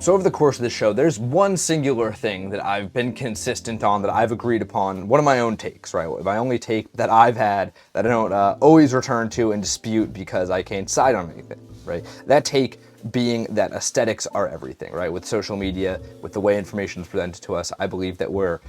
So over the course of the show, there's one singular thing that I've been consistent on, that I've agreed upon, one of my own takes, right? My only take that I've had that I don't always return to and dispute because I can't decide on anything, right? That take being that aesthetics are everything, right? With social media, with the way information is presented to us, I believe that we're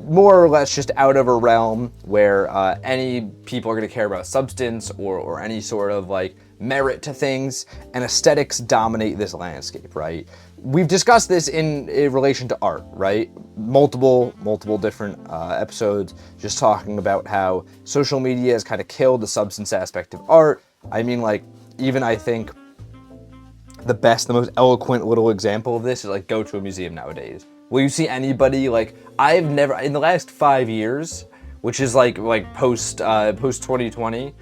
more or less just out of a realm where any people are going to care about substance or any sort of like merit to things, and aesthetics dominate this landscape, right? We've discussed this in relation to art, right? Multiple different episodes just talking about how social media has kind of killed the substance aspect of art. I mean, like, even I think the most eloquent little example of this is like, go to a museum nowadays. Will you see anybody, like, I've never, in the last 5 years, which is like post 2020,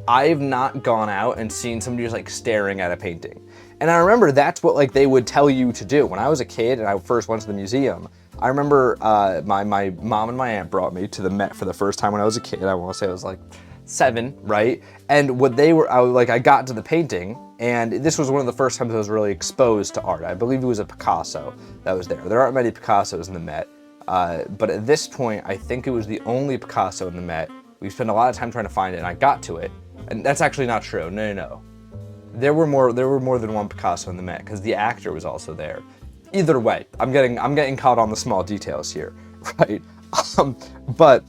I've not gone out and seen somebody just like staring at a painting. And I remember that's what like they would tell you to do. When I was a kid and I first went to the museum, I remember my mom and my aunt brought me to the Met for the first time when I was a kid. I want to say I was like 7, right? And what they were, I got to the painting, and this was one of the first times I was really exposed to art. I believe it was a Picasso that was there. There aren't many Picassos in the Met, but at this point, I think it was the only Picasso in the Met. We spent a lot of time trying to find it, and I got to it. And that's actually not true. No. There were more than one Picasso in the Met because the actor was also there. Either way, I'm getting caught on the small details here, right? But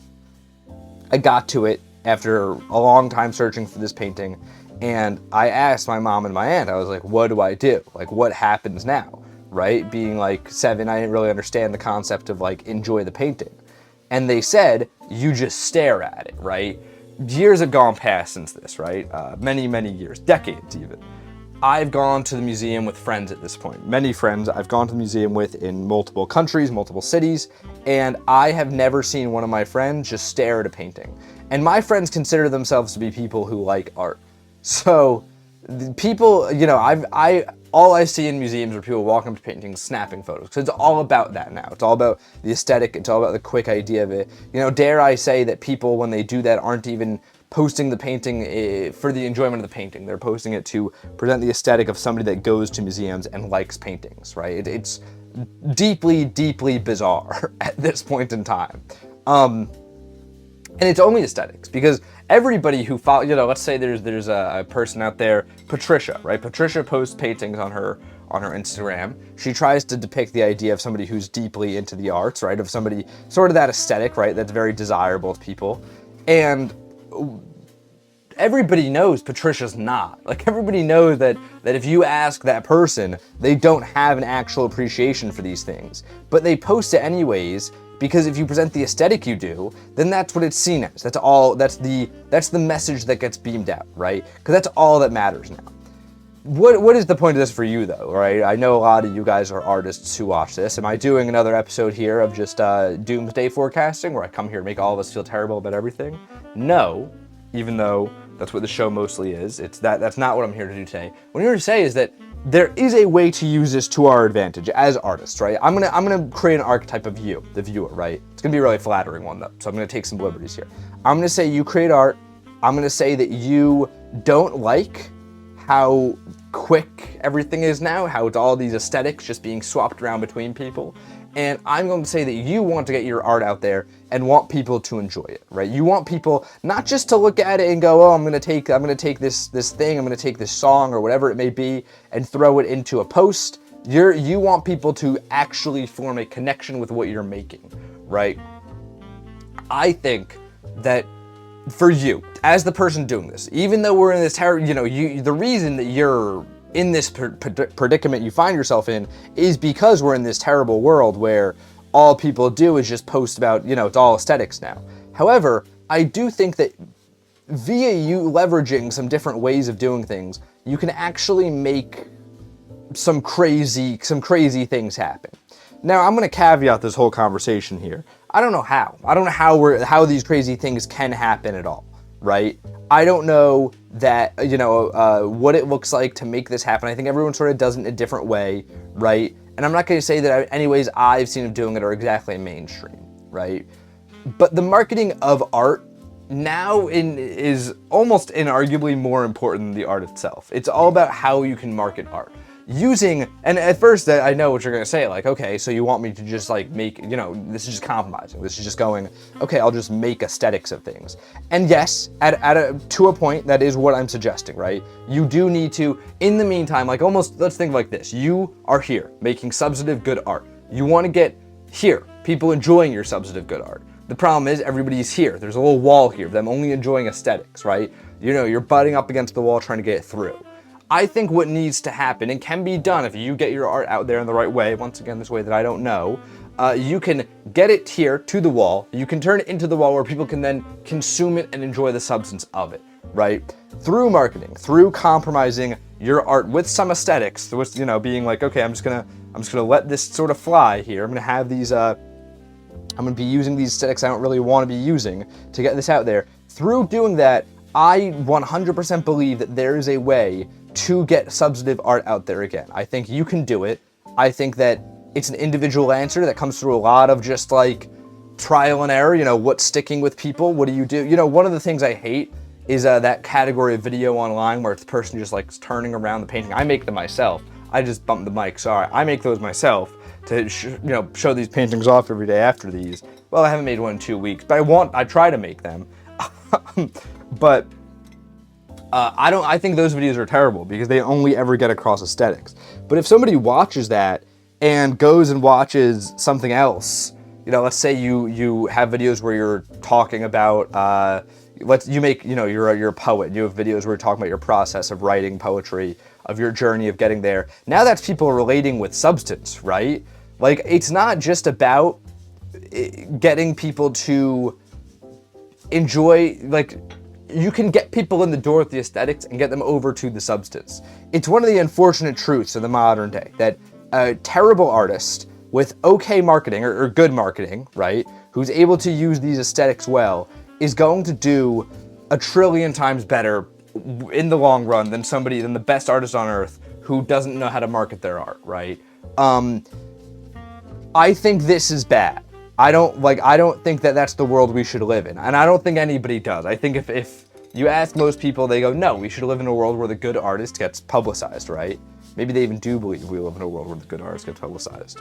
I got to it after a long time searching for this painting, and I asked my mom and my aunt, I was like, what do I do? Like, what happens now, right? Being like 7, I didn't really understand the concept of like, enjoy the painting. And they said, you just stare at it, right? Years have gone past since this, right? Many years, decades even. I've gone to the museum with friends at this point. Many friends I've gone to the museum with in multiple countries, multiple cities, and I have never seen one of my friends just stare at a painting. And my friends consider themselves to be people who like art. So people, you know, all I see in museums are people walking up to paintings, snapping photos, because it's all about that now. It's all about the aesthetic. It's all about the quick idea of it. You know, dare I say that people, when they do that, aren't even posting the painting for the enjoyment of the painting. They're posting it to present the aesthetic of somebody that goes to museums and likes paintings, right? It's deeply bizarre at this point in time. And it's only aesthetics, because everybody who follow, you know, let's say there's a person out there, Patricia, right? Patricia posts paintings on her Instagram. She tries to depict the idea of somebody who's deeply into the arts, right? Of somebody, sort of that aesthetic, right? That's very desirable to people. And everybody knows Patricia's not. Like, everybody knows that if you ask that person, they don't have an actual appreciation for these things. But they post it anyways, because if you present the aesthetic you do, then that's what it's seen as. That's the message that gets beamed out, right? Because that's all that matters now. What is the point of this for you, though, right? I know a lot of you guys are artists who watch this. Am I doing another episode here of just doomsday forecasting, where I come here and make all of us feel terrible about everything? No, even though that's what the show mostly is. That's not what I'm here to do today. What I'm here to say is that there is a way to use this to our advantage as artists, right? I'm gonna create an archetype of you, the viewer, right? It's gonna be a really flattering one, though, so I'm gonna take some liberties here. I'm gonna say you create art. I'm gonna say that you don't like how quick everything is now, how it's all these aesthetics just being swapped around between people. And I'm going to say that you want to get your art out there and want people to enjoy it, right? You want people not just to look at it and go, oh, I'm going to take this thing, I'm going to take this song or whatever it may be and throw it into a post. You want people to actually form a connection with what you're making, right? I think that for you, as the person doing this, even though we're in this the reason that you're in this predicament you find yourself in is because we're in this terrible world where all people do is just post about, it's all aesthetics now. However, I do think that via you leveraging some different ways of doing things, you can actually make some crazy things happen. Now, I'm going to caveat this whole conversation here. I don't know how. I don't know how these crazy things can happen at all, right? I don't know that, what it looks like to make this happen. I think everyone sort of does it in a different way, right? And I'm not going to say that any ways I've seen of doing it are exactly mainstream, right? But the marketing of art now is almost inarguably more important than the art itself. It's all about how you can market art. using, and at first I know what you're gonna say, like, okay, so you want me to just like make, you know, this is just compromising. This is just going, okay, I'll just make aesthetics of things. And yes, to a point, that is what I'm suggesting, right? You do need to, in the meantime, like almost, let's think like this. You are here making substantive good art. You want to get here, people enjoying your substantive good art. The problem is everybody's here. There's a little wall here of them only enjoying aesthetics, right? You know, you're butting up against the wall trying to get it through. I think what needs to happen, and can be done if you get your art out there in the right way, once again, this way that I don't know, you can get it here to the wall, you can turn it into the wall where people can then consume it and enjoy the substance of it, right? Through marketing, through compromising your art with some aesthetics, with, you know, being like, okay, I'm just gonna let this sort of fly here. I'm gonna have these, I'm gonna be using these aesthetics I don't really want to be using to get this out there. Through doing that, I 100% believe that there is a way to get substantive art out there again. I think you can do it. I think that it's an individual answer that comes through a lot of just like trial and error, you know, what's sticking with people, what do? You know, one of the things I hate is that category of video online where it's the person just like turning around the painting. I make them myself. I just bumped the mic, sorry. I make those myself to show these paintings off every day after these. Well, I haven't made one in 2 weeks, but I try to make them. But I think those videos are terrible because they only ever get across aesthetics. But if somebody watches that and goes and watches something else, you know, let's say you have videos where you're talking about, you're a poet, and you have videos where you're talking about your process of writing poetry, of your journey of getting there. Now that's people relating with substance, right? Like, it's not just about getting people to enjoy, like, you can get people in the door with the aesthetics and get them over to the substance. It's one of the unfortunate truths of the modern day that a terrible artist with okay marketing or good marketing, right, who's able to use these aesthetics well, is going to do a trillion times better in the long run than the best artist on earth who doesn't know how to market their art, right? I think this is bad. I don't think that that's the world we should live in. And I don't think anybody does. I think if you ask most people, they go, no, we should live in a world where the good artist gets publicized, right? Maybe they even do believe we live in a world where the good artist gets publicized.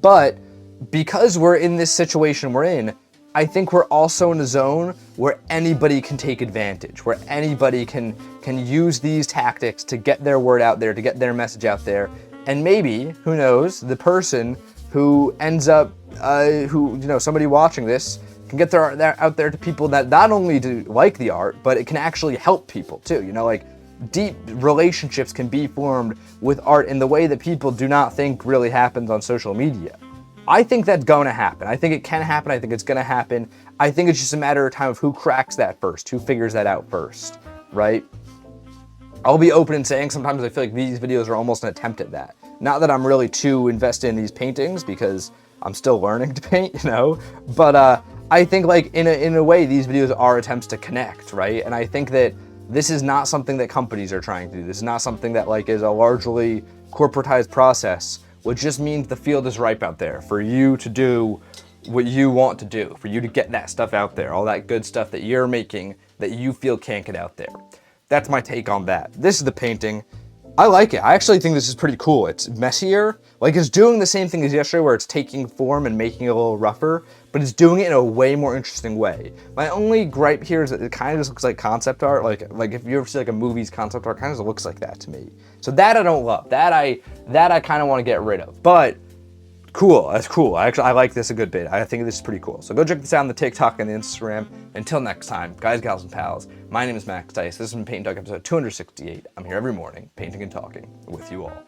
But because we're in this situation we're in, I think we're also in a zone where anybody can take advantage, where anybody can use these tactics to get their word out there, to get their message out there. And maybe, who knows, the person who ends up, somebody watching this can get their art out there to people that not only do like the art, but it can actually help people too. You know, like deep relationships can be formed with art in the way that people do not think really happens on social media. I think that's going to happen. I think it can happen. I think it's going to happen. I think it's just a matter of time of who cracks that first, who figures that out first, right? I'll be open in saying sometimes I feel like these videos are almost an attempt at that. Not that I'm really too invested in these paintings because I'm still learning to paint, you know? But I think like in a way these videos are attempts to connect, right? And I think that this is not something that companies are trying to do. This is not something that like is a largely corporatized process, which just means the field is ripe out there for you to do what you want to do, for you to get that stuff out there, all that good stuff that you're making that you feel can't get out there. That's my take on that. This is the painting. I like it. I actually think this is pretty cool. It's messier. Like, it's doing the same thing as yesterday where it's taking form and making it a little rougher, but it's doing it in a way more interesting way. My only gripe here is that it kind of just looks like concept art. Like if you ever see like a movie's concept art, kind of looks like that to me. So that I don't love. That I kind of want to get rid of. But cool. That's cool. I like this a good bit. I think this is pretty cool. So go check this out on the TikTok and the Instagram. Until next time, guys, gals, and pals, my name is Max Tice. This has been Paint and Talk episode 268. I'm here every morning, painting and talking with you all.